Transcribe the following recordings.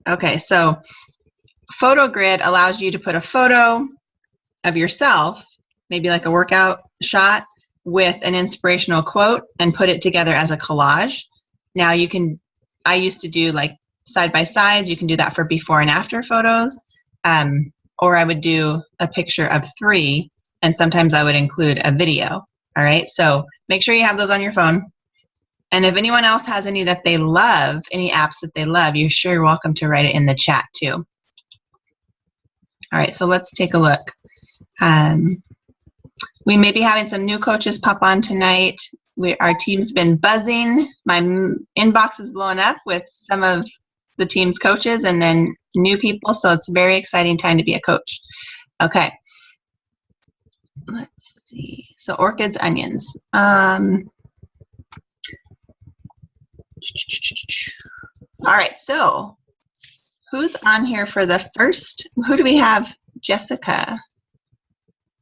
Okay, so PhotoGrid allows you to put a photo of yourself, maybe like a workout shot, with an inspirational quote and put it together as a collage. Now you can, I used to do like side by sides. You can do that for before and after photos. Or I would do a picture of 3, and sometimes I would include a video. All right, so make sure you have those on your phone. And if anyone else has any that they love, any apps that they love, you're sure welcome to write it in the chat too. All right, so let's take a look. We may be having some new coaches pop on tonight. Our team's been buzzing. My inbox is blowing up with some of the team's coaches and then new people, so it's a very exciting time to be a coach. Okay, let's see. So orchids, onions. All right, so who's on here for the first? Who do we have? Jessica.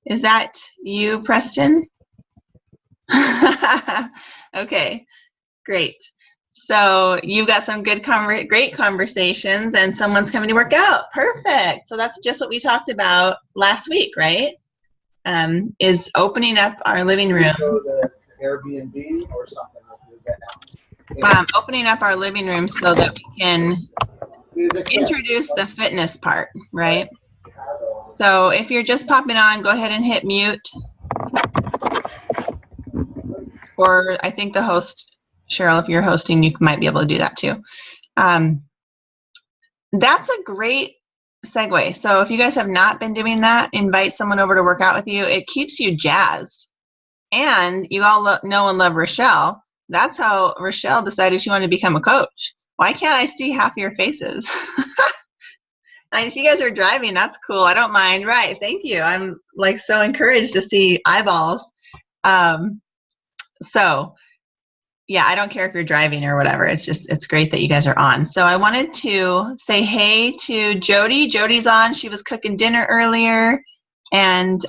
Is that you, Preston? Okay, great. So you've got some good, great conversations, and someone's coming to work out. Perfect. So that's just what we talked about last week, right? Is opening up our living room. Go to Airbnb or something. Opening up our living room so that we can introduce the fitness part, right? So if you're just popping on, go ahead and hit mute. Or I think the host, Cheryl, if you're hosting, you might be able to do that too. That's a great segue. So if you guys have not been doing that, invite someone over to work out with you. It keeps you jazzed. And you all know and love Rochelle. That's how Rochelle decided she wanted to become a coach. Why can't I see half your faces? If you guys are driving, that's cool. I don't mind. Right. Thank you. I'm like so encouraged to see eyeballs. So yeah, I don't care if you're driving or whatever. It's great that you guys are on. So I wanted to say hey to Jody. Jody's on. She was cooking dinner earlier. And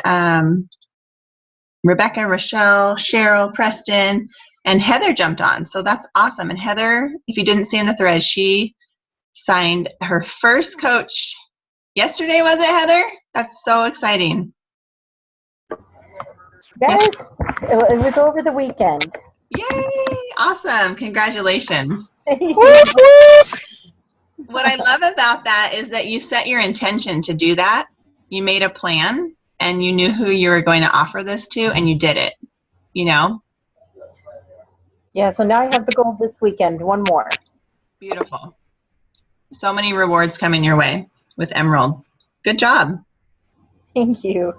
Rebecca, Rochelle, Cheryl, Preston, and Heather jumped on. So that's awesome. And Heather, if you didn't see in the thread, she signed her first coach yesterday, was it, Heather? That's so exciting. Yes, it was over the weekend. Yay! Awesome. Congratulations. What I love about that is that you set your intention to do that. You made a plan and you knew who you were going to offer this to, and you did it, you know? Yeah, so now I have the goal this weekend, one more. Beautiful. So many rewards coming your way with Emerald. Good job. Thank you.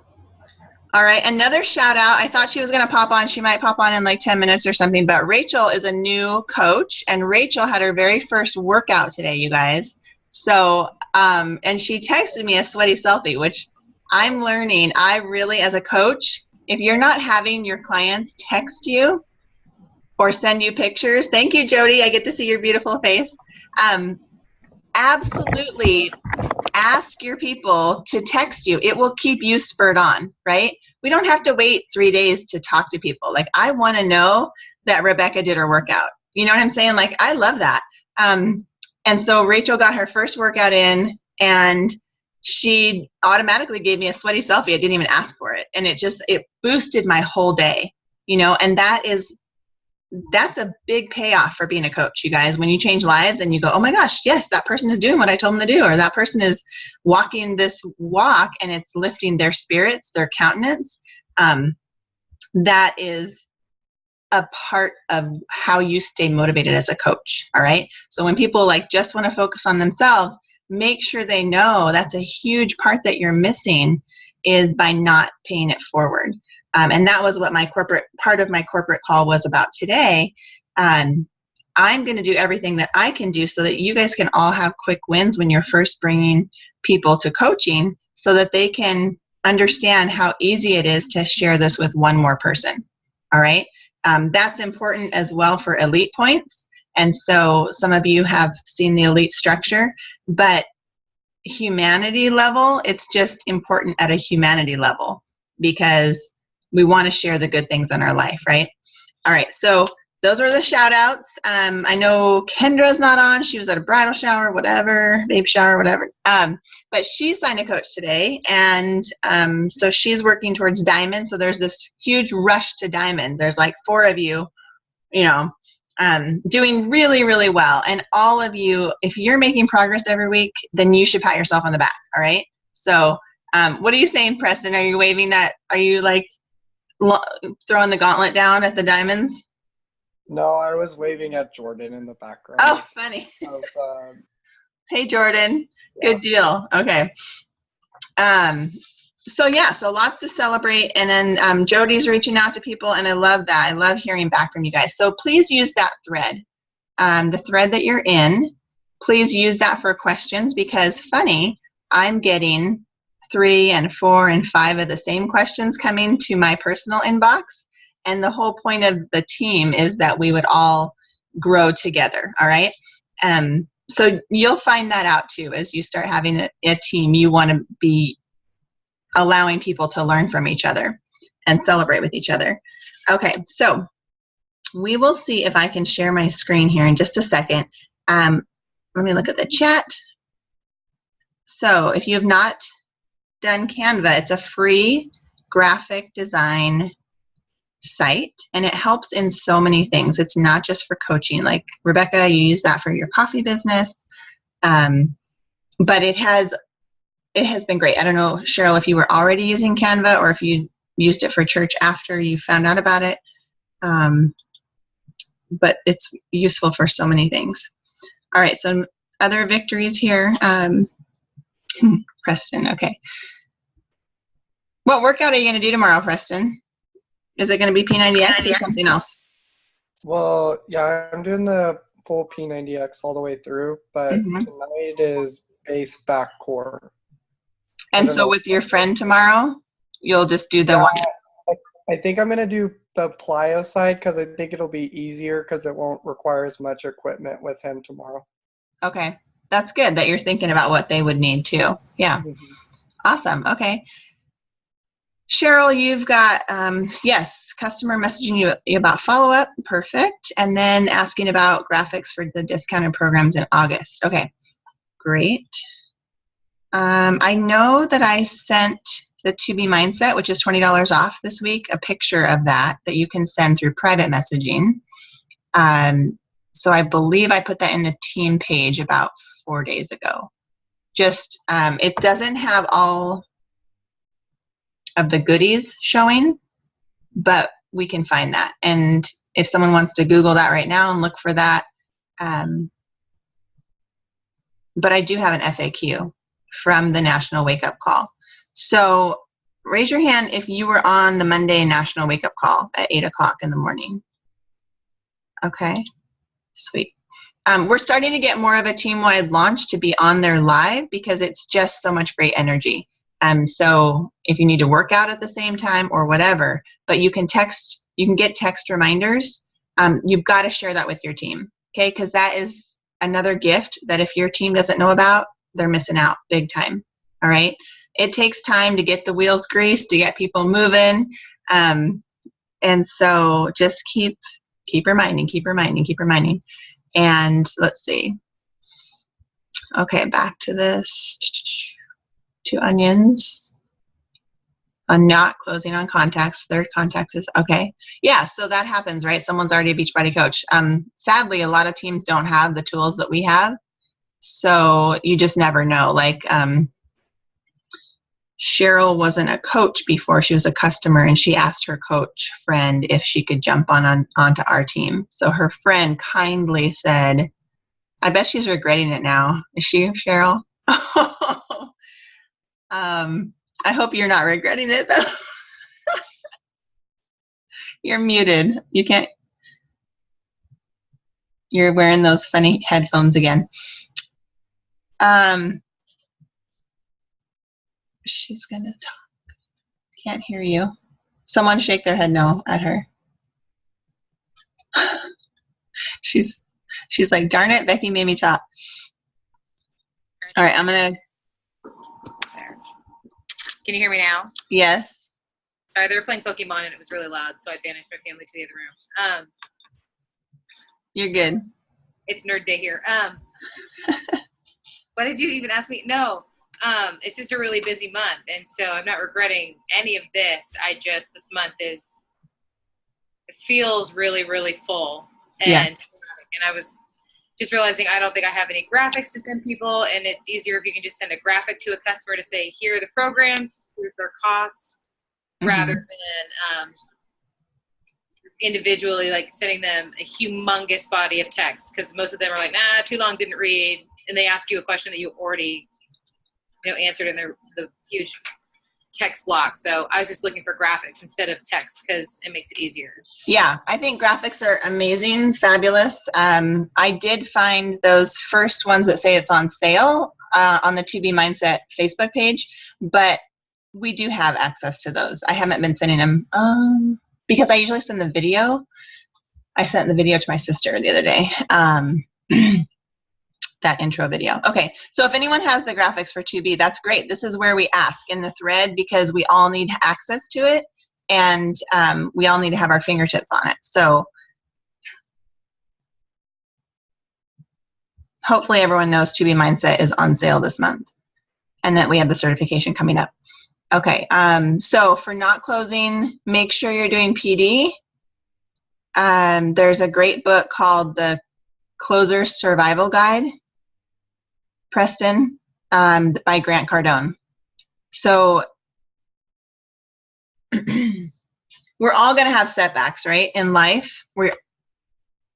All right, another shout out. I thought she was going to pop on. She might pop on in like 10 minutes or something, but Rachel is a new coach, and Rachel had her very first workout today, you guys. So, and she texted me a sweaty selfie, which I'm learning. I really, as a coach, if you're not having your clients text you or send you pictures, thank you, Jody. I get to see your beautiful face. Absolutely ask your people to text you. It will keep you spurred on, right? We don't have to wait 3 days to talk to people. Like, I want to know that Rebecca did her workout. You know what I'm saying? Like, I love that. And so Rachel got her first workout in, and she automatically gave me a sweaty selfie. I didn't even ask for it. And it boosted my whole day, you know, and that's a big payoff for being a coach, you guys. When you change lives and you go, oh my gosh, yes, that person is doing what I told them to do, or that person is walking this walk and it's lifting their spirits, their countenance. That is a part of how you stay motivated as a coach. All right. So when people like just want to focus on themselves, make sure they know that's a huge part that you're missing is by not paying it forward. And that was what part of my corporate call was about today. I'm going to do everything that I can do so that you guys can all have quick wins when you're first bringing people to coaching, so that they can understand how easy it is to share this with one more person. All right. That's important as well for elite points. And so some of you have seen the elite structure, but humanity level, it's just important at a humanity level because we want to share the good things in our life, right? All right, so those were the shout outs. I know Kendra's not on. She was at a bridal shower, whatever, baby shower, whatever. But she signed a coach today. And so she's working towards diamond. So there's this huge rush to diamond. There's like 4 of you, doing really, really well. And all of you, if you're making progress every week, then you should pat yourself on the back. All right. So what are you saying, Preston? Are you waving that? Are you like throwing the gauntlet down at the diamonds? No, I was waving at Jordan in the background. Oh, funny. Hey, Jordan. Yeah. Good deal. Okay. So lots to celebrate. And then Jody's reaching out to people, and I love that. I love hearing back from you guys. So please use that thread, the thread that you're in. Please use that for questions, because funny, I'm getting 3 and 4 and 5 of the same questions coming to my personal inbox. And the whole point of the team is that we would all grow together. All right. So you'll find that out too. As you start having a team, you want to be allowing people to learn from each other and celebrate with each other. Okay. So we will see if I can share my screen here in just a second. Let me look at the chat. So if you have not done Canva, it's a free graphic design site, and it helps in so many things. It's not just for coaching. Like Rebecca, you use that for your coffee business, but it has been great. I don't know, Cheryl, if you were already using Canva or if you used it for church after you found out about it, but it's useful for so many things. All right, so other victories here. Preston, okay. What workout are you going to do tomorrow, Preston? Is it going to be P90X or something else? Well, yeah, I'm doing the full P90X all the way through, but tonight is base back core. And so with your friend tomorrow, you'll just do the one? I think I'm going to do the plyo side because I think it'll be easier because it won't require as much equipment with him tomorrow. Okay. That's good that you're thinking about what they would need too. Yeah. Awesome. Okay. Cheryl, you've got, yes, customer messaging you about follow-up. Perfect. And then asking about graphics for the discounted programs in August. Okay, great. I know that I sent the To Be Mindset, which is $20 off this week, a picture of that you can send through private messaging. So I believe I put that in the team page about 4 days ago. Just, it doesn't have all of the goodies showing, but we can find that. And if someone wants to Google that right now and look for that, but I do have an FAQ from the National Wake Up Call. So raise your hand if you were on the Monday National Wake Up Call at 8 o'clock in the morning. Okay, sweet. We're starting to get more of a team-wide launch to be on there live because it's just so much great energy. So if you need to work out at the same time or whatever, but you can get text reminders. You've got to share that with your team, okay? Because that is another gift that if your team doesn't know about, they're missing out big time, all right? It takes time to get the wheels greased, to get people moving. And so just keep reminding. And let's see. Okay, back to this. 2 onions. I'm not closing on contacts. 3rd contacts is okay. Yeah, so that happens, right? Someone's already a Beachbody coach. Sadly, a lot of teams don't have the tools that we have. So you just never know. Like Cheryl wasn't a coach before, she was a customer, and she asked her coach friend if she could jump onto our team. So her friend kindly said, I bet she's regretting it now. Is she, Cheryl? I hope you're not regretting it though. You're muted. You can't. You're wearing those funny headphones again. She's gonna talk. Can't hear you. Someone shake their head no at her. She's like, darn it, Becky made me talk. All right, I'm gonna. Can you hear me now? Yes. They were playing Pokemon and it was really loud, so I banished my family to the other room. You're good. It's nerd day here. What did you even ask me? No, it's just a really busy month, and so I'm not regretting any of this. This month it feels really, really full. And, Yes. and I was just realizing I don't think I have any graphics to send people, and it's easier if you can just send a graphic to a customer to say, here are the programs, here's their cost, rather than individually like sending them a humongous body of text, because most of them are like, nah, too long, didn't read, and they ask you a question that you already answered in the huge text block. So I was just looking for graphics instead of text because it makes it easier. Yeah, I think graphics are amazing, fabulous. I did find those first ones that say it's on sale on the 2B Mindset Facebook page, but we do have access to those. I haven't been sending them because I usually send the video. I sent the video to my sister the other day, that intro video. Okay, so if anyone has the graphics for 2B, that's great. This is where we ask in the thread because we all need access to it, and we all need to have our fingertips on it. So hopefully everyone knows 2B Mindset is on sale this month and that we have the certification coming up. Okay, so for not closing, make sure you're doing PD. There's a great book called The Closer's Survival Guide, Preston, by Grant Cardone. So we're all going to have setbacks, right? In life,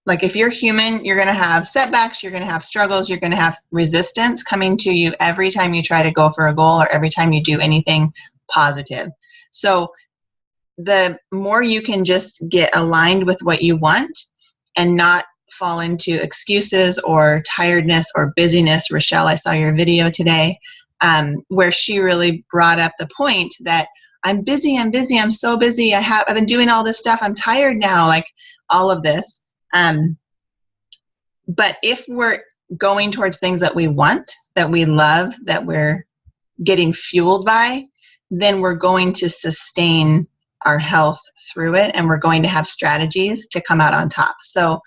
like if you're human, you're going to have setbacks, you're going to have struggles, you're going to have resistance coming to you every time you try to go for a goal or every time you do anything positive. So the more you can just get aligned with what you want and not fall into excuses or tiredness or busyness. Rochelle, I saw your video today where she really brought up the point that I'm busy, I'm so busy, I've been doing all this stuff, I'm tired now, like all of this. But if we're going towards things that we want, that we love, that we're getting fueled by, then we're going to sustain our health through it, and we're going to have strategies to come out on top. So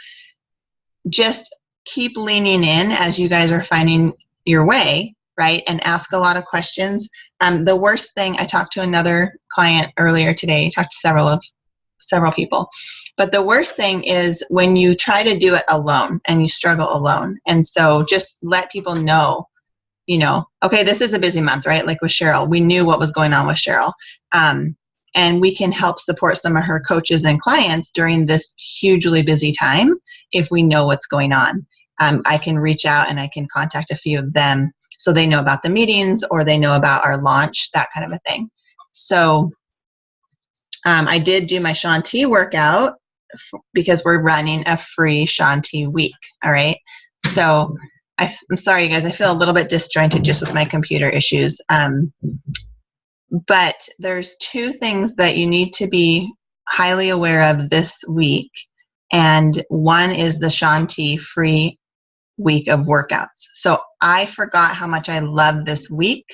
just keep leaning in as you guys are finding your way, right? And ask a lot of questions. The worst thing, I talked to another client earlier today, talked to several people, but the worst thing is when you try to do it alone and you struggle alone. And so just let people know, okay, this is a busy month, right? Like with Cheryl, we knew what was going on with Cheryl. And we can help support some of her coaches and clients during this hugely busy time if we know what's going on. I can reach out and I can contact a few of them so they know about the meetings or they know about our launch, that kind of a thing. So I did do my Shanti workout because we're running a free Shanti week, all right? So I'm sorry, you guys, I feel a little bit disjointed just with my computer issues. But there's two things that you need to be highly aware of this week. And one is the Shanti free week of workouts. So I forgot how much I love this week.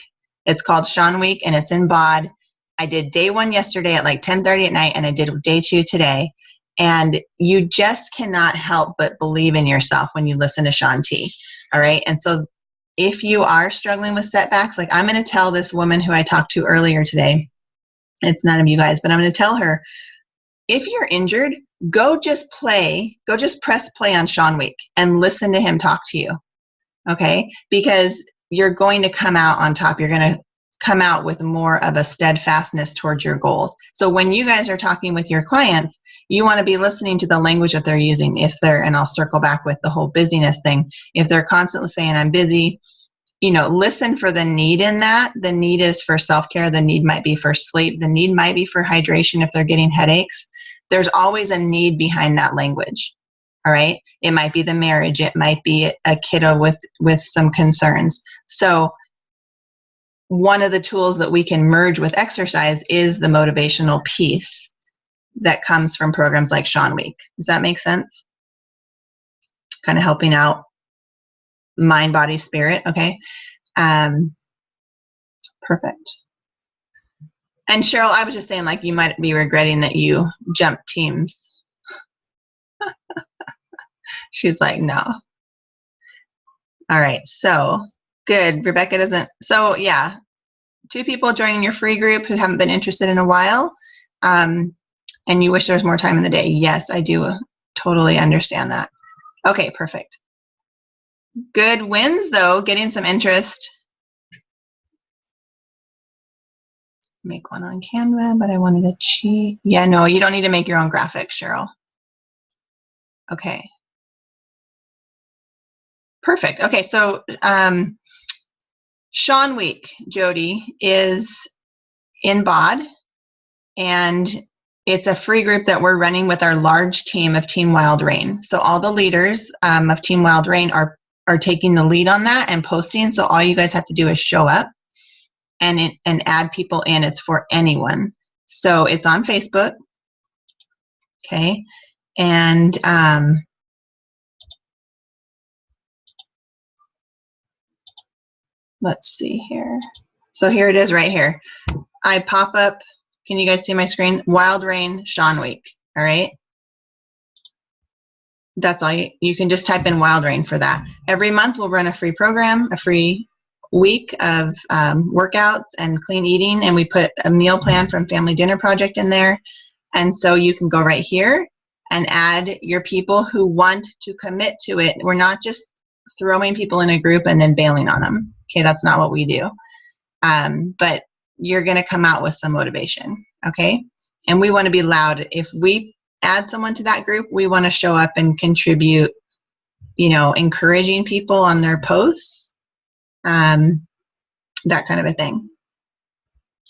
It's called Sean Week and it's in BOD. I did day 1 yesterday at like 10:30 at night and I did day 2 today. And you just cannot help but believe in yourself when you listen to Shanti. All right. And so if you are struggling with setbacks, like I'm going to tell this woman who I talked to earlier today, it's none of you guys, but I'm going to tell her, if you're injured, go just press play on Sean Week and listen to him talk to you. Okay. Because you're going to come out on top. You're going to come out with more of a steadfastness towards your goals. So when you guys are talking with your clients, you want to be listening to the language that they're using. And I'll circle back with the whole busyness thing. If they're constantly saying, I'm busy, listen for the need in that. The need is for self-care. The need might be for sleep. The need might be for hydration if they're getting headaches. There's always a need behind that language. All right. It might be the marriage. It might be a kiddo with some concerns. So one of the tools that we can merge with exercise is the motivational piece that comes from programs like Sean Week. Does that make sense? Kind of helping out mind, body, spirit. Okay. Perfect. And Cheryl, I was just saying, like, you might be regretting that you jumped teams. She's like, no. All right, so good. Rebecca doesn't. So yeah, 2 people joining your free group who haven't been interested in a while, and you wish there was more time in the day. Yes, I do totally understand that. Okay, perfect. Good wins though, getting some interest. Make one on Canva, but I wanted to cheat. Yeah, no, you don't need to make your own graphics, Cheryl. Okay. Perfect. Okay, so Sean Week, Jody, is in BOD, and it's a free group that we're running with our large team of Team Wild Rain. So all the leaders of Team Wild Rain are taking the lead on that and posting. So all you guys have to do is show up and add people in. It's for anyone. So it's on Facebook. Okay. And let's see here. So here it is right here. I pop up. Can you guys see my screen? Wild Rain Sean Week. All right. That's all you can just type in Wild Rain for that. Every month we'll run a free program, a free week of workouts and clean eating, and we put a meal plan from Family Dinner Project in there. And so you can go right here and add your people who want to commit to it. We're not just throwing people in a group and then bailing on them. Okay, that's not what we do. But you're going to come out with some motivation, okay? And we want to be loud. If we add someone to that group, we want to show up and contribute, you know, encouraging people on their posts, that kind of a thing.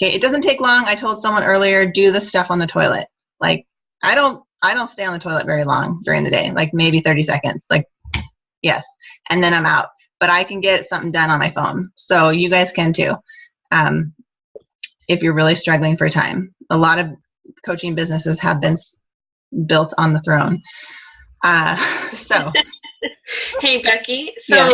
Okay, it doesn't take long. I told someone earlier, do the stuff on the toilet. Like, I don't stay on the toilet very long during the day, like maybe 30 seconds, like, yes, and then I'm out. But I can get something done on my phone, so you guys can too. If you're really struggling for time. A lot of coaching businesses have been built on the throne. So. Hey, Becky. So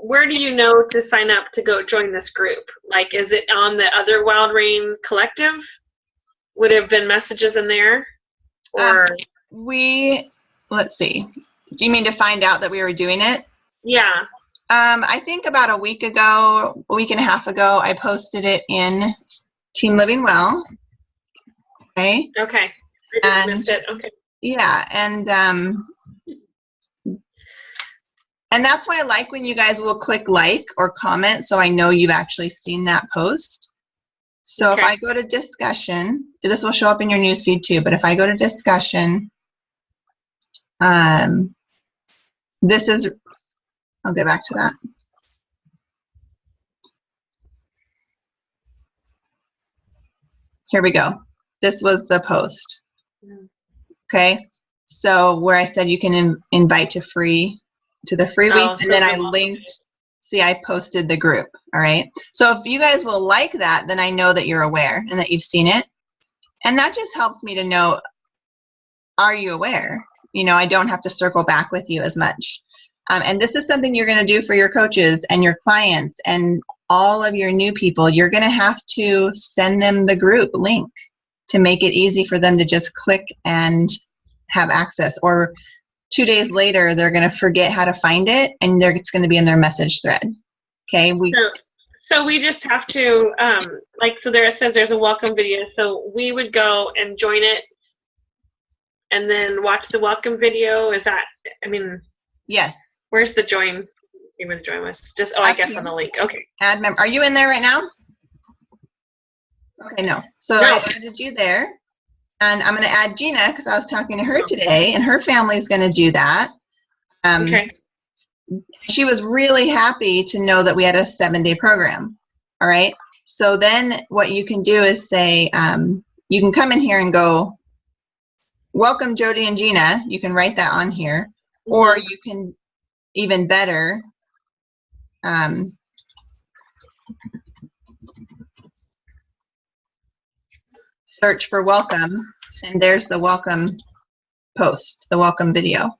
where do you know to sign up to go join this group? Like, is it on the other Wild Rain Collective? Would have been messages in there? Or let's see. Do you mean to find out that we were doing it? Yeah. I think about a week and a half ago, I posted it in Team Living Well. Okay. Okay. I just missed it. Okay. Yeah, and that's why I like when you guys will click like or comment, so I know you've actually seen that post. So okay. If I go to discussion, this will show up in your newsfeed too, but if I go to discussion, this is, I'll get back to that. Here we go. This was the post. Okay, so where I said you can invite to the free week, and then I linked, see, I posted the group. All right, so if you guys will like that, then I know that you're aware and that you've seen it, and that just helps me to know, are you aware? You know, I don't have to circle back with you as much. And this is something you're going to do for your coaches and your clients and all of your new people. You're going to have to send them the group link to make it easy for them to just click and have access. Or 2 days later, they're going to forget how to find it, and it's going to be in their message thread. Okay. So we just have to, so there it says there's a welcome video. So we would go and join it and then watch the welcome video. Is that, yes. Where's the join? You would join us. Just, I guess on the link. Okay. Add member. Are you in there right now? Okay, no. So no. I added you there. And I'm going to add Gina because I was talking to her today, and her family's going to do that. Okay. She was really happy to know that we had a 7-day program. All right. So then what you can do is say, you can come in here and go, welcome Jody and Gina. You can write that on here. Mm-hmm. Or you can, even better, search for welcome, and there's the welcome post, the welcome video.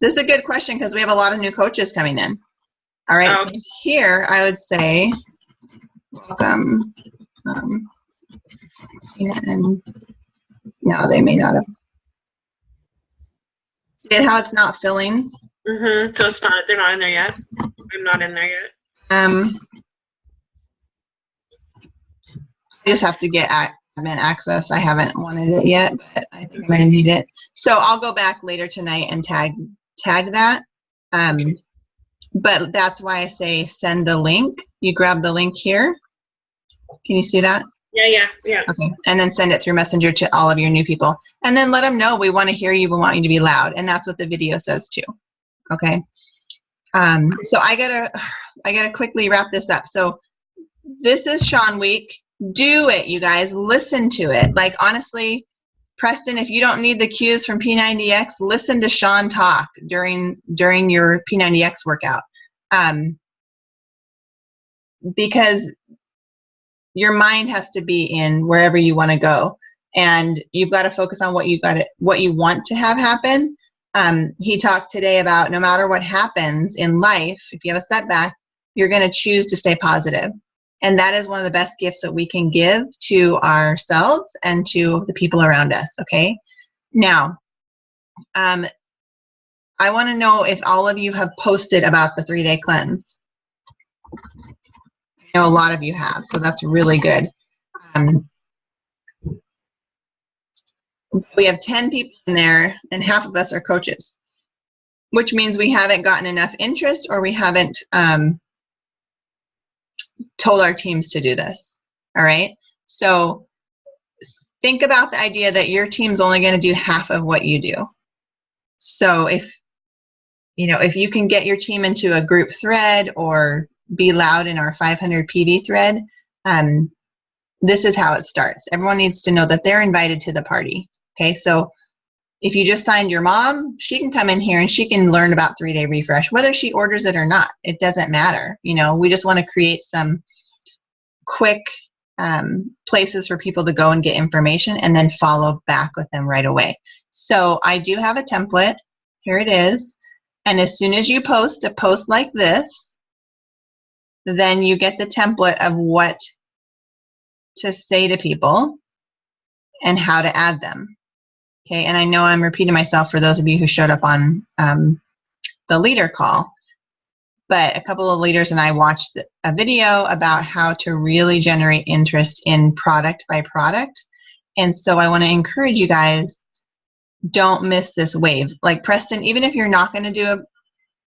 This is a good question because we have a lot of new coaches coming in. All right, so here I would say welcome, and No, they may not have. See how it's not filling? So it's not. They're not in there yet. I'm not in there yet. I just have to get admin access. I haven't wanted it yet, but I think I'm going to need it. So I'll go back later tonight and tag that. But that's why I say send the link. You grab the link here. Can you see that? Yeah. Okay. And then send it through Messenger to all of your new people. And then let them know we want to hear you. We want you to be loud. And that's what the video says too. Okay. So I gotta quickly wrap this up. So this is Sean Week. Do it, you guys. Listen to it. Like, honestly, Preston, if you don't need the cues from P90X, listen to Sean talk during your P90X workout. Because your mind has to be in wherever you want to go, and you've got to focus on what you want to have happen. He talked today about no matter what happens in life, if you have a setback, you're going to choose to stay positive. And that is one of the best gifts that we can give to ourselves and to the people around us, okay? Now, I want to know if all of you have posted about the 3-day cleanse. I know a lot of you have, so that's really good. We have 10 people in there, and half of us are coaches, which means we haven't gotten enough interest, or we haven't told our teams to do this. All right? So think about the idea that your team's only going to do half of what you do. So if you can get your team into a group thread or be loud in our 500 PV thread, this is how it starts. Everyone needs to know that they're invited to the party. Okay, so if you just signed your mom, she can come in here and she can learn about 3-day refresh, whether she orders it or not. It doesn't matter. We just want to create some quick places for people to go and get information and then follow back with them right away. So I do have a template. Here it is. And as soon as you post a post like this, then you get the template of what to say to people and how to add them. Okay, and I know I'm repeating myself for those of you who showed up on the leader call, but a couple of leaders and I watched a video about how to really generate interest in product by product. And so I want to encourage you guys, don't miss this wave. Like Preston, even if you're not going to do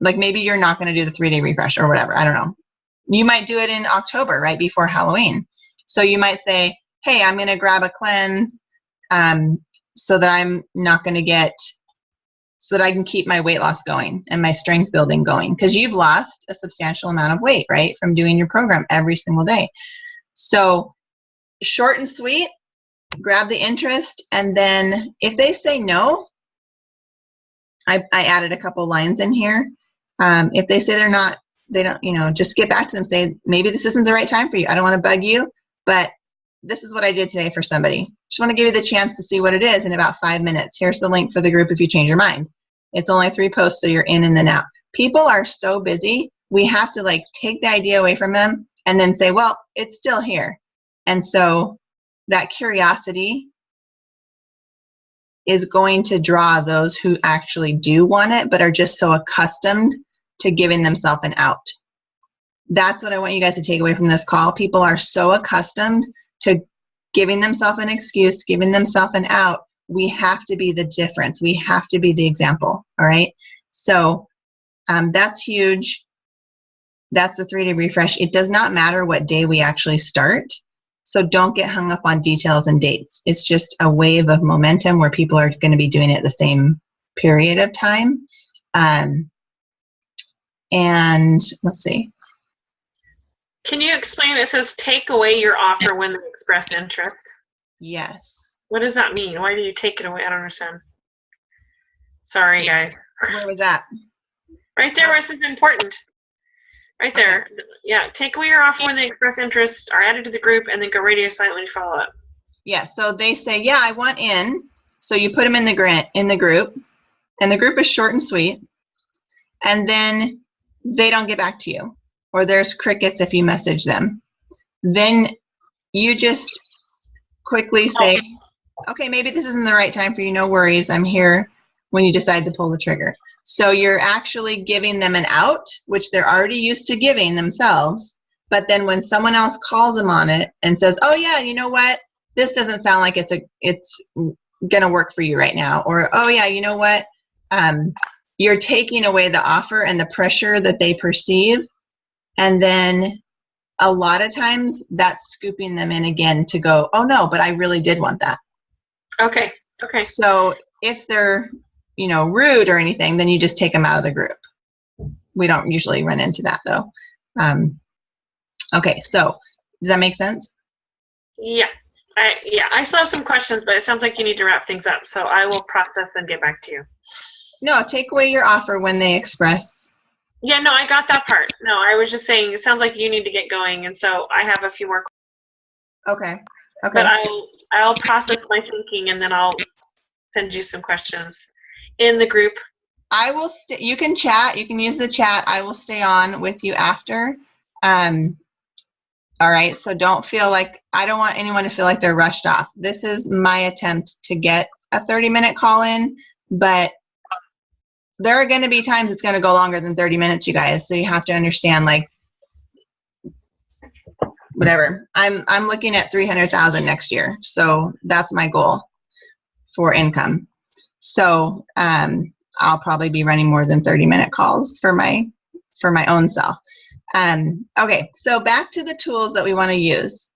maybe you're not going to do the 3-day refresh or whatever, I don't know. You might do it in October, right before Halloween. So you might say, hey, I'm going to grab a cleanse so that I'm not going to so that I can keep my weight loss going and my strength building going, because you've lost a substantial amount of weight, right, from doing your program every single day. So short and sweet, grab the interest, and then if they say no, I added a couple lines in here. If they say they don't, just get back to them, say, maybe this isn't the right time for you. I don't want to bug you, but this is what I did today for somebody. Just want to give you the chance to see what it is in about 5 minutes. Here's the link for the group if you change your mind. It's only 3 posts, so you're in and then out. People are so busy, we have to take the idea away from them and then say, well, it's still here. And so that curiosity is going to draw those who actually do want it, but are just so accustomed to giving themselves an out. That's what I want you guys to take away from this call. People are so accustomed to giving themselves an excuse, giving themselves an out. We have to be the difference. We have to be the example, all right? So that's huge. That's the 3-day refresh. It does not matter what day we actually start, so don't get hung up on details and dates. It's just a wave of momentum where people are going to be doing it at the same period of time. And let's see. Can you explain? It says take away your offer when they express interest. Yes. What does that mean? Why do you take it away? I don't understand. Sorry, guys. Where was that? Right there where it says important. Right there. Okay. Yeah, take away your offer when they express interest, are added to the group, and then go radio silent when you follow up. Yeah, so they say, yeah, I want in. So you put them in the group, and the group is short and sweet, and then they don't get back to you, or there's crickets if you message them. Then you just quickly say, okay, maybe this isn't the right time for you. No worries. I'm here when you decide to pull the trigger. So you're actually giving them an out, which they're already used to giving themselves. But then when someone else calls them on it and says, oh yeah, you know what? This doesn't sound like it's going to work for you right now. Or, oh yeah, you know what? You're taking away the offer and the pressure that they perceive. And then a lot of times that's scooping them in again to go, oh no, but I really did want that. Okay. Okay. So if they're, rude or anything, then you just take them out of the group. We don't usually run into that though. Okay, so does that make sense? Yeah. I still have some questions, but it sounds like you need to wrap things up. So I will process and get back to you. No, take away your offer when they express. Yeah, no, I got that part. No, I was just saying it sounds like you need to get going, and so I have a few more. Okay. But I'll process my thinking, and then I'll send you some questions in the group. I will you can chat. You can use the chat. I will stay on with you after. All right. So don't feel like, I don't want anyone to feel like they're rushed off. This is my attempt to get a 30-minute call in, but there are going to be times it's going to go longer than 30 minutes, you guys. So you have to understand, like, whatever. I'm looking at 300,000 next year. So that's my goal for income. So I'll probably be running more than 30-minute calls for my own self. Okay, so back to the tools that we want to use.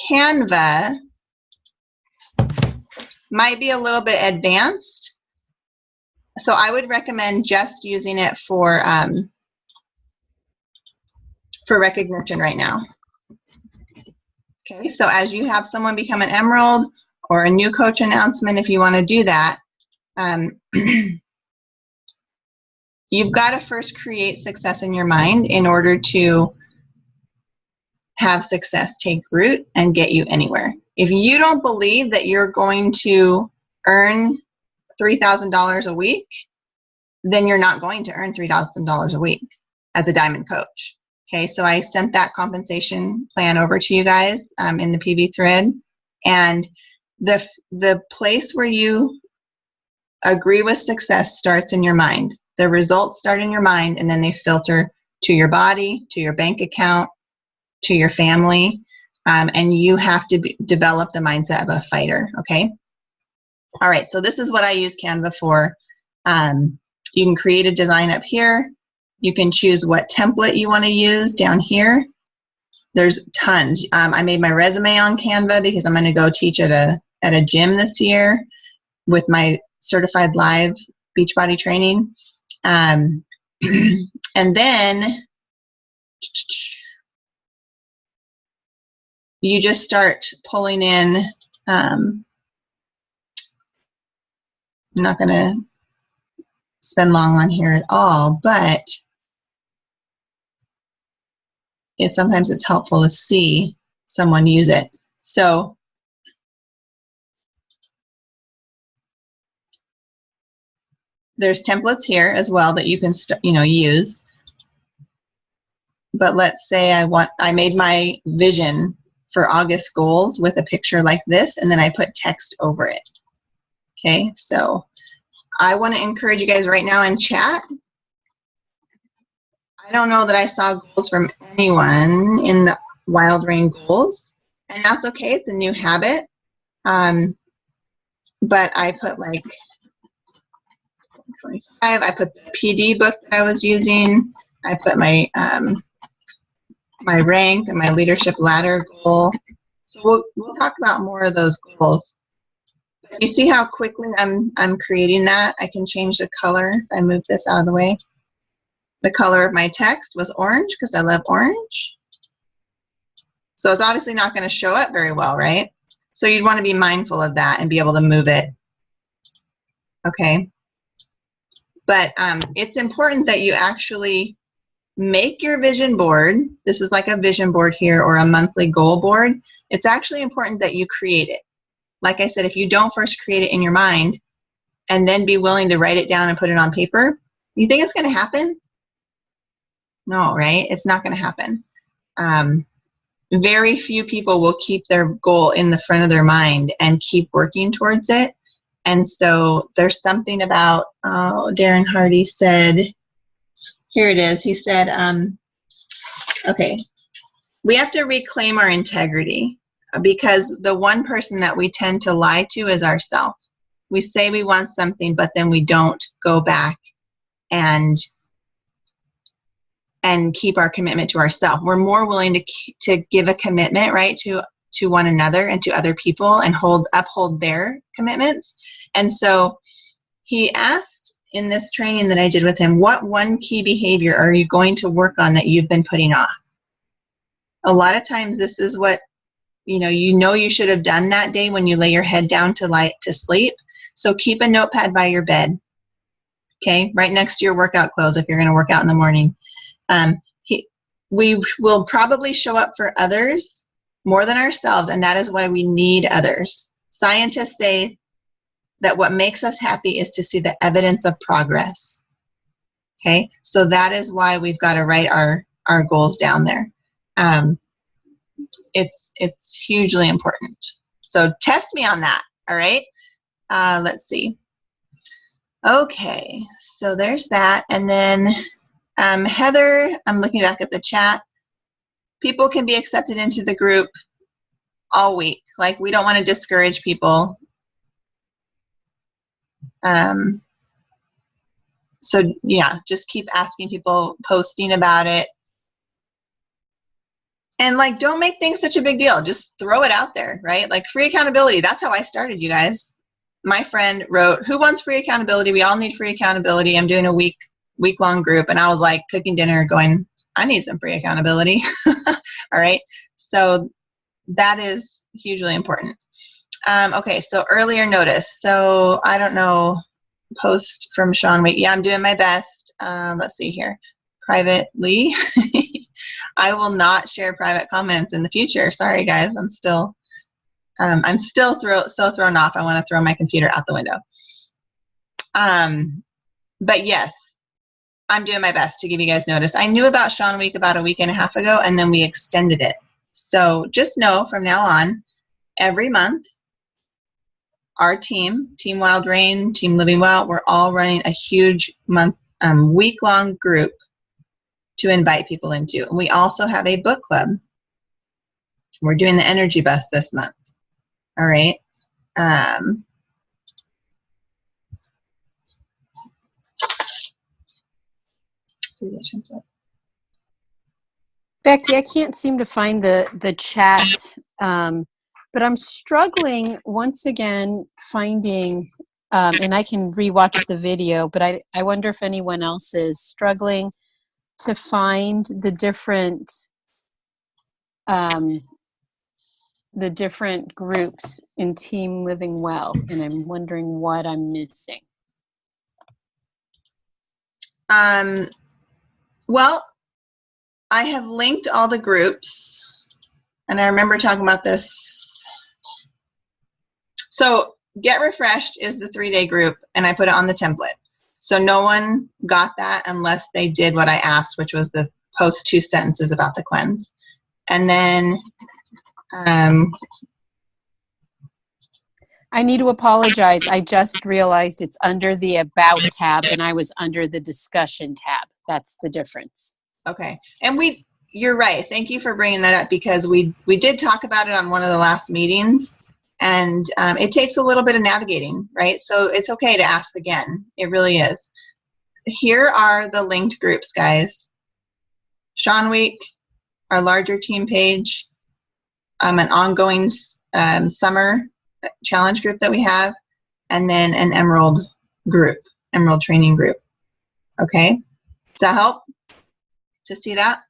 Canva might be a little bit advanced, so I would recommend just using it for recognition right now. Okay, so as you have someone become an Emerald or a new coach announcement, if you want to do that, you've got to first create success in your mind in order to have success take root and get you anywhere. If you don't believe that you're going to earn $3,000 a week, then you're not going to earn $3,000 a week as a diamond coach. Okay, so I sent that compensation plan over to you guys in the PB thread. And the place where you agree with success starts in your mind. The results start in your mind, and then they filter to your body, to your bank account, to your family, and you have to develop the mindset of a fighter, okay? All right, so this is what I use Canva for. You can create a design up here. You can choose what template you want to use down here. There's tons. I made my resume on Canva because I'm going to go teach at a gym this year with my certified live Beachbody training. And then you just start pulling in, I'm not going to spend long on here at all, but sometimes it's helpful to see someone use it. So there's templates here as well that you can use. But let's say I made my vision for August goals with a picture like this, and then I put text over it. Okay, so I want to encourage you guys right now in chat. I don't know that I saw goals from anyone in the Wild Rain goals, and that's okay. It's a new habit. But I put like 25. I put the PD book that I was using. I put my my rank and my leadership ladder goal. So we'll talk about more of those goals. You see how quickly I'm creating that? I can change the color if I move this out of the way. The color of my text was orange because I love orange. So it's obviously not going to show up very well, right? So you'd want to be mindful of that and be able to move it. Okay. But it's important that you actually make your vision board. This is like a vision board here or a monthly goal board. It's actually important that you create it. Like I said, if you don't first create it in your mind and then be willing to write it down and put it on paper, you think it's going to happen? No, right? It's not going to happen. very few people will keep their goal in the front of their mind and keep working towards it. And so there's something about, Darren Hardy said, here it is. He said, okay, we have to reclaim our integrity, because the one person that we tend to lie to is ourselves. We say we want something, but then we don't go back and keep our commitment to ourselves. We're more willing to give a commitment, right, to one another and to other people, and uphold their commitments. And so he asked in this training that I did with him, what one key behavior are you going to work on that you've been putting off? A lot of times this is what you should have done that day when you lay your head down to sleep. So keep a notepad by your bed, okay, right next to your workout clothes if you're going to work out in the morning. We will probably show up for others more than ourselves, and that is why we need others. Scientists say that what makes us happy is to see the evidence of progress. Okay, so that is why we've got to write our goals down there. It's hugely important. So test me on that. All right. Let's see. Okay, so there's that, and then Heather, I'm looking back at the chat. People can be accepted into the group all week. Like, we don't want to discourage people. So yeah, just keep asking people, posting about it. And like, don't make things such a big deal. Just throw it out there, right? Like, free accountability. That's how I started, you guys. My friend wrote, who wants free accountability? We all need free accountability. I'm doing a week-long group. And I was like cooking dinner going, I need some free accountability. All right. So that is hugely important. Okay. So earlier notice. So I don't know, post from Sean Week. Yeah, I'm doing my best. Let's see here. Privately. I will not share private comments in the future. Sorry, guys. I'm still so thrown off. I want to throw my computer out the window. But yes, I'm doing my best to give you guys notice. I knew about Sean Week about a week and a half ago, and then we extended it. So just know from now on, every month, our team Wild Rain, Team Living Well, we're all running a huge week-long group to invite people into. And we also have a book club. We're doing the Energy Bus this month. All right. Becky, I can't seem to find the chat, but I'm struggling once again finding, and I can rewatch the video, but I wonder if anyone else is struggling to find the different groups in Team Living Well, and I'm wondering what I'm missing. Well, I have linked all the groups, and I remember talking about this. So Get Refreshed is the 3-day group, and I put it on the template. So no one got that unless they did what I asked, which was the post 2 sentences about the cleanse. And then I need to apologize. I just realized it's under the About tab, and I was under the Discussion tab. That's the difference. Okay. And you're right. Thank you for bringing that up, because we did talk about it on one of the last meetings, and it takes a little bit of navigating, right? So it's okay to ask again. It really is. Here are the linked groups, guys. Sean Week, our larger team page, an ongoing summer challenge group that we have, and then an Emerald training group. Okay? Does that help to see that?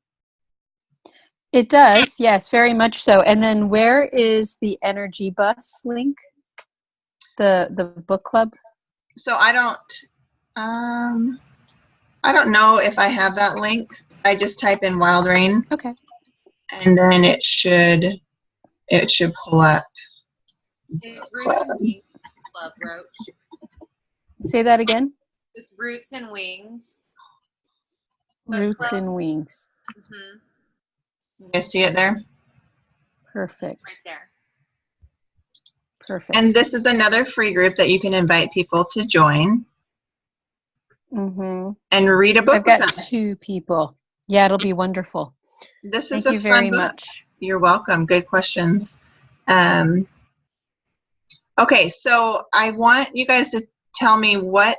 It does, yes, very much so. And then where is the Energy Bus link? The book club? So I don't know if I have that link. I just type in Wild Rain. Okay. And then it should pull up. It's Roots and Wings Club, Roach. Say that again. It's Roots and Wings. Roots and Wings. Mm-hmm. You guys see it there? Perfect. Right there. Perfect. And this is another free group that you can invite people to join Mm-hmm. and read a book I've got with us. 2 people. Yeah, it'll be wonderful. This is Thank you a very fun book. much. You're welcome. Good questions. Okay, so I want you guys to tell me what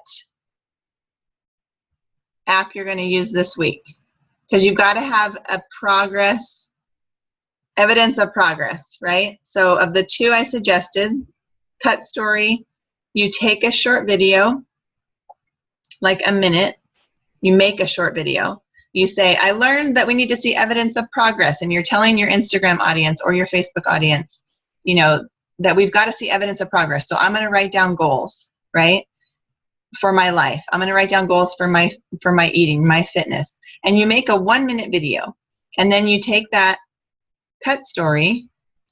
app you're going to use this week, because you've got to have a evidence of progress, right? So of the 2 I suggested, Cut Story, you take a short video, like a minute, you make a short video. You say, I learned that we need to see evidence of progress, and you're telling your Instagram audience or your Facebook audience, you know, that we've got to see evidence of progress. So I'm going to write down goals, right, for my life. I'm going to write down goals for my eating, my fitness. And you make a 1-minute video. And then you take that Cut Story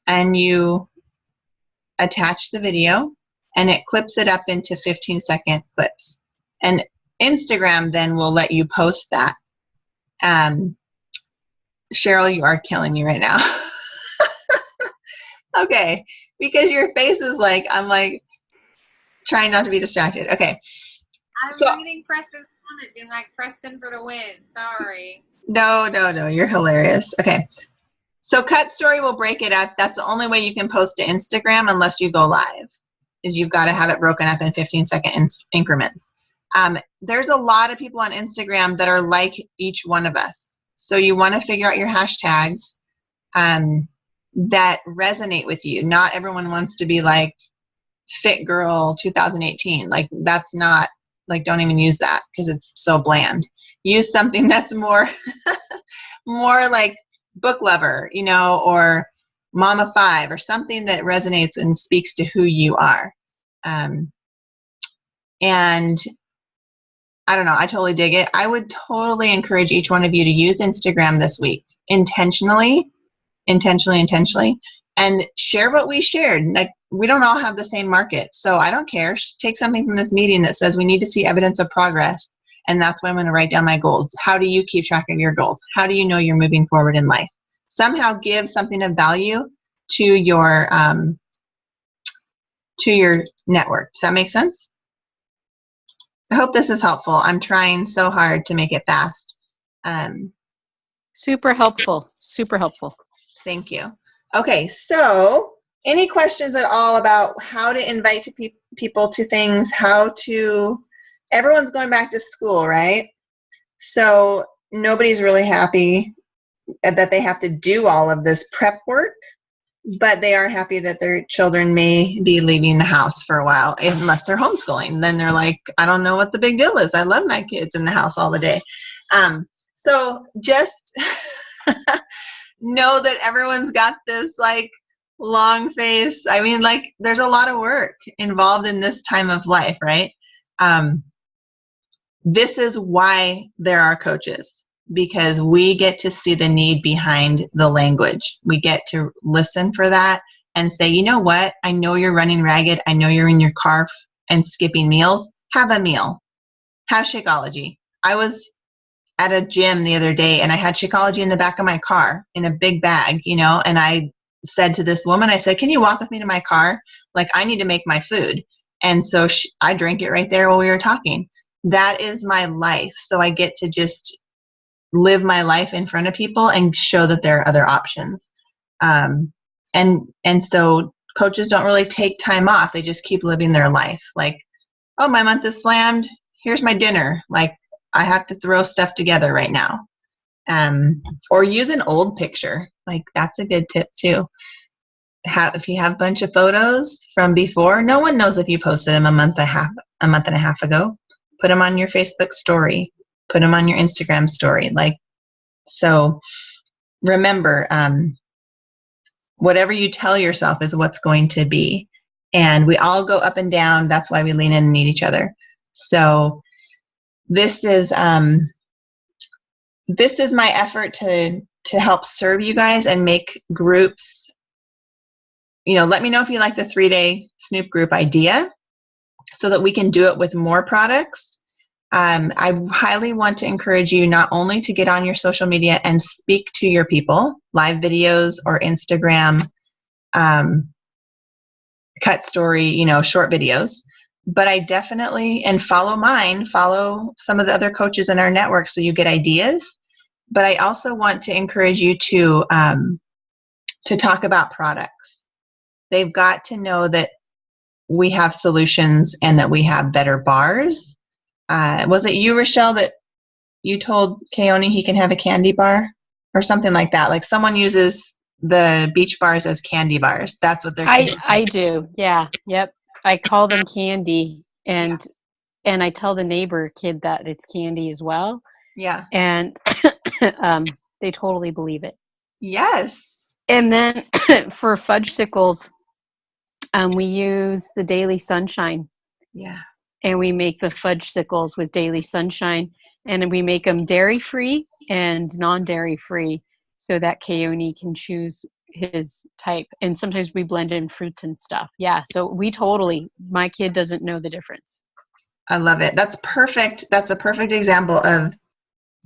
and you attach the video, and it clips it up into 15-second clips. And Instagram then will let you post that. Cheryl, you are killing me right now. Okay, because your face is like, I'm like trying not to be distracted. Okay. I'm reading Preston's comment, being like, Preston for the win. Sorry. No, you're hilarious. Okay. So Cut Story will break it up. That's the only way you can post to Instagram unless you go live, is you've got to have it broken up in 15-second increments. There's a lot of people on Instagram that are like each one of us. So you want to figure out your hashtags that resonate with you. Not everyone wants to be like Fit Girl 2018. Like, that's not, like, don't even use that because it's so bland. Use something that's more like Book Lover, you know, or Mama 5, or something that resonates and speaks to who you are. And I don't know, I totally dig it. I would totally encourage each one of you to use Instagram this week intentionally, and share what we shared. Like, we don't all have the same market, so I don't care. Just take something from this meeting that says we need to see evidence of progress, and that's why I'm going to write down my goals. How do you keep track of your goals? How do you know you're moving forward in life? Somehow give something of value to your network. Does that make sense? I hope this is helpful. I'm trying so hard to make it fast. Super helpful. Super helpful. Thank you. Okay, so any questions at all about how to invite people to things, everyone's going back to school, right? So nobody's really happy that they have to do all of this prep work, but they are happy that their children may be leaving the house for a while, unless they're homeschooling. Then they're like, I don't know what the big deal is. I love my kids in the house all the day. So just know that everyone's got this like long face. I mean, like, there's a lot of work involved in this time of life, right? This is why there are coaches, because we get to see the need behind the language. We get to listen for that and say, you know what? I know you're running ragged. I know you're in your car and skipping meals. Have a meal. Have Shakeology. I was at a gym the other day and I had Shakeology in the back of my car in a big bag, you know, and I said to this woman, I said, can you walk with me to my car? Like, I need to make my food. And so I drank it right there while we were talking. That is my life. So I get to just live my life in front of people and show that there are other options. And so coaches don't really take time off. They just keep living their life. Like, oh, my month is slammed. Here's my dinner. Like, I have to throw stuff together right now. Or use an old picture. Like, that's a good tip too. If you have a bunch of photos from before, no one knows if you posted them a month and a half ago. Put them on your Facebook story. Put them on your Instagram story. Like, so remember, whatever you tell yourself is what's going to be. And we all go up and down. That's why we lean in and need each other. So this is my effort to help serve you guys and make groups. You know, let me know if you like the 3-day Snoop group idea so that we can do it with more products. I highly want to encourage you not only to get on your social media and speak to your people, live videos or Instagram, cut story, short videos, but I definitely, and follow some of the other coaches in our network so you get ideas. But I also want to encourage you to talk about products. They've got to know that we have solutions and that we have better bars. Was it you, Rochelle, that you told Keone he can have a candy bar or something like that? Like someone uses the beach bars as candy bars. That's what they're. I do. Yeah. Yep. I call them candy, and I tell the neighbor kid that it's candy as well. Yeah. And they totally believe it. Yes. And then for fudgesicles, we use the Daily Sunshine. Yeah. And we make the fudgesicles with Daily Sunshine, and we make them dairy-free and non-dairy free so that Keone can choose his type. And sometimes we blend in fruits and stuff. Yeah, so my kid doesn't know the difference. I love it. That's perfect. That's a perfect example of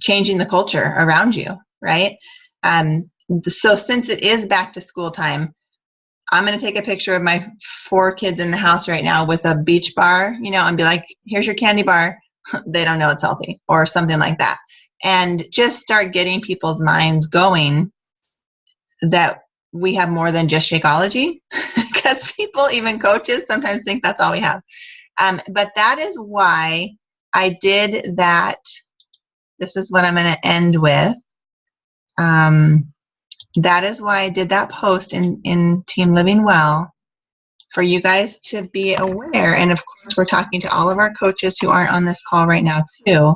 changing the culture around you, right? So since it is back to school time, I'm going to take a picture of my 4 kids in the house right now with a beach bar, and be like, here's your candy bar. They don't know it's healthy or something like that. And just start getting people's minds going that we have more than just Shakeology, because people, even coaches, sometimes think that's all we have. But that is why I did that. This is what I'm going to end with. That is why I did that post in Team Living Well, for you guys to be aware. And of course, we're talking to all of our coaches who aren't on this call right now too,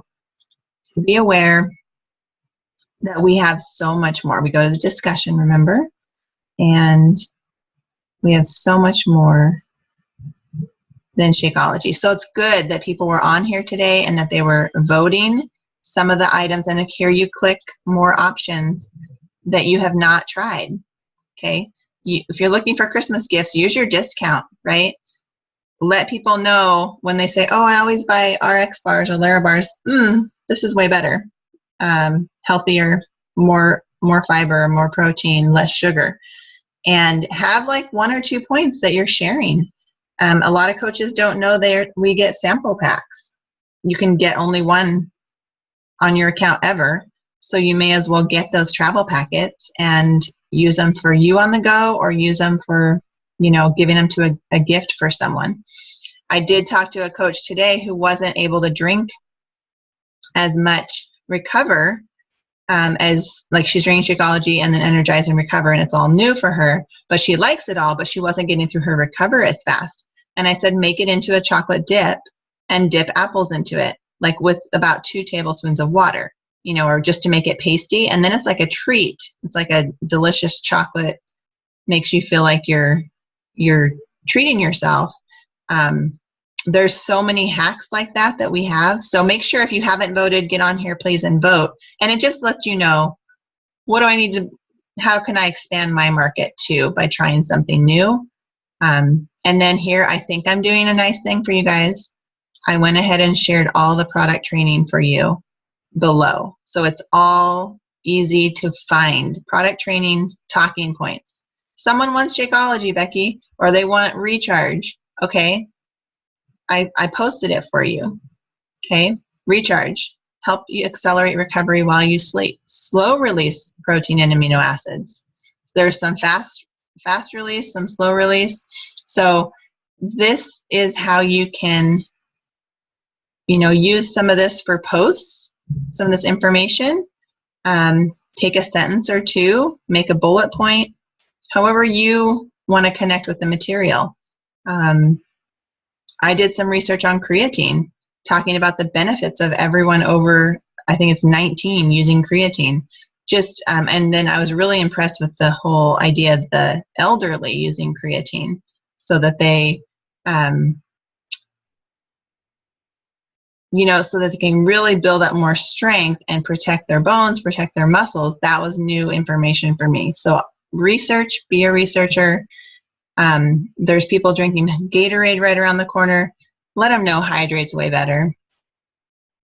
to be aware that we have so much more. We go to the discussion, remember? And we have so much more than Shakeology. So it's good that people were on here today and that they were voting some of the items. And here you click more options that you have not tried, okay? If you're looking for Christmas gifts, use your discount, right? Let people know when they say, oh, I always buy RX bars or Lara bars. This is way better. Healthier, more fiber, more protein, less sugar. And have like 1 or 2 points that you're sharing. A lot of coaches don't know we get sample packs. You can get only 1 on your account ever. So you may as well get those travel packets and use them for you on the go, or use them for, giving them to a gift for someone. I did talk to a coach today who wasn't able to drink as much Recover as, like, she's drinking Shakeology and then Energize and Recover, and it's all new for her, but she likes it all, but she wasn't getting through her Recover as fast. And I said, make it into a chocolate dip and dip apples into it, like with about 2 tablespoons of water. Or just to make it pasty. And then it's like a treat. It's like a delicious chocolate, makes you feel like you're treating yourself. There's so many hacks like that we have. So make sure, if you haven't voted, get on here, please, and vote. And it just lets you know, how can I expand my market too, by trying something new. And then here, I think I'm doing a nice thing for you guys. I went ahead and shared all the product training for you below. So it's all easy to find. Product training, talking points. Someone wants Shakeology, Becky, or they want Recharge. Okay, I posted it for you. Okay, Recharge. Help you accelerate recovery while you sleep. Slow release protein and amino acids. There's some fast release, some slow release. So this is how you can, use some of this for posts. Some of this information, take a sentence or 2, make a bullet point, however you want to connect with the material. I did some research on creatine, talking about the benefits of everyone over, I think it's 19, using creatine. And then I was really impressed with the whole idea of the elderly using creatine, so that they so that they can really build up more strength and protect their bones, protect their muscles. That was new information for me. So research, be a researcher. There's people drinking Gatorade right around the corner. Let them know hydrate's way better.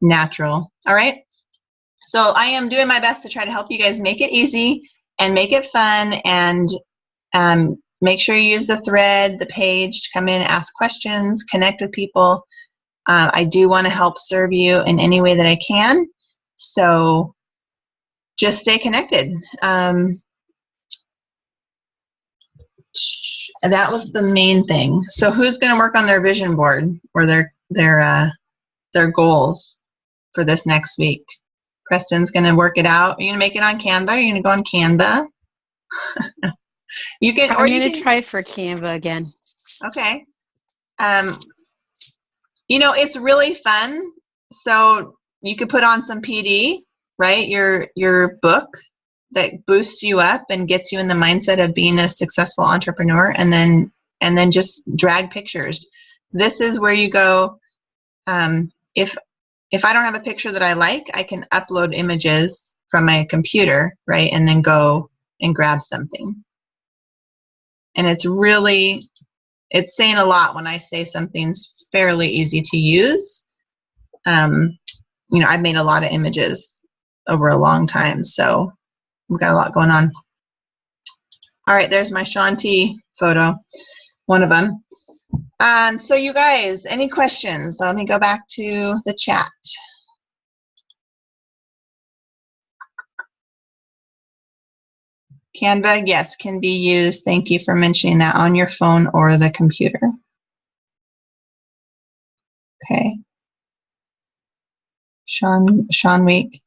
natural. All right. So I am doing my best to try to help you guys make it easy and make it fun, and make sure you use the thread, the page to come in, ask questions, connect with people. I do want to help serve you in any way that I can. So just stay connected. That was the main thing. So who's going to work on their vision board or their goals for this next week? Preston's going to work it out. Are you going to make it on Canva? Are you going to go on Canva? You can. I'm going to try for Canva again. Okay. You know, it's really fun. So you could put on some PD, right? Your book that boosts you up and gets you in the mindset of being a successful entrepreneur, and then just drag pictures. This is where you go. If I don't have a picture that I like, I can upload images from my computer, right? And then go and grab something. And it's saying a lot when I say something's fairly easy to use. You know, I've made a lot of images over a long time, so we've got a lot going on. All right, there's my Shaun T photo, one of them. So you guys, any questions? Let me go back to the chat. Canva, yes, can be used. Thank you for mentioning that, on your phone or the computer. Okay. Sean Week.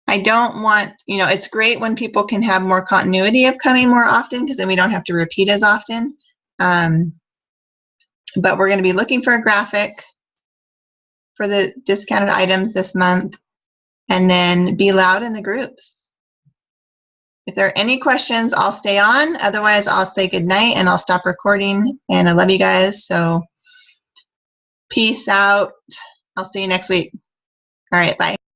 I don't want, you know, it's great when people can have more continuity of coming more often, because then we don't have to repeat as often. But we're going to be looking for a graphic for the discounted items this month, and then be loud in the groups. If there are any questions, I'll stay on. Otherwise, I'll say goodnight and I'll stop recording. And I love you guys. So peace out. I'll see you next week. All right, bye.